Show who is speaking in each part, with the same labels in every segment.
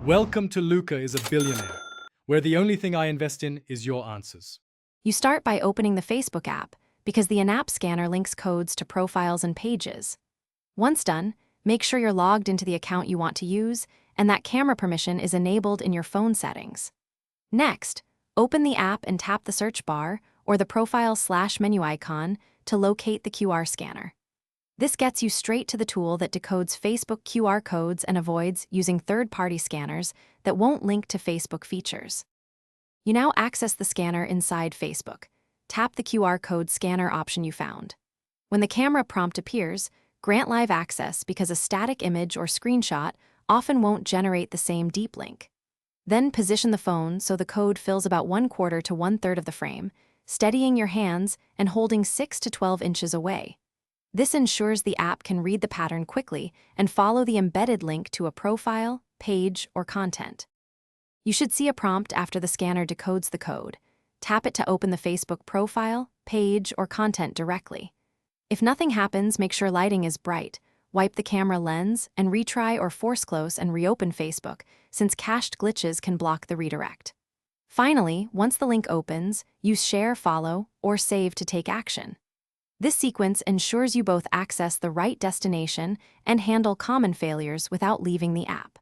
Speaker 1: Welcome to Luca is a Billionaire, where the only thing I invest in is your answers.
Speaker 2: You start by opening the Facebook app because the in-app scanner links codes to profiles and pages. Once done, make sure you're logged into the account you want to use and that camera permission is enabled in your phone settings. Next, open the app and tap the search bar or the profile/menu icon to locate the QR scanner. This gets you straight to the tool that decodes Facebook QR codes and avoids using third-party scanners that won't link to Facebook features. You now access the scanner inside Facebook. Tap the QR code scanner option you found. When the camera prompt appears, grant live access because a static image or screenshot often won't generate the same deep link. Then position the phone so the code fills about 1/4 to 1/3 of the frame, steadying your hands and holding 6 to 12 inches away. This ensures the app can read the pattern quickly and follow the embedded link to a profile, page, or content. You should see a prompt after the scanner decodes the code. Tap it to open the Facebook profile, page, or content directly. If nothing happens, make sure lighting is bright. Wipe the camera lens and retry or force close and reopen Facebook, since cached glitches can block the redirect. Finally, once the link opens, use share, follow, or save to take action. This sequence ensures you both access the right destination and handle common failures without leaving the app.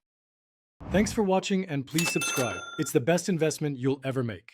Speaker 1: Thanks for watching and please subscribe. It's the best investment you'll ever make.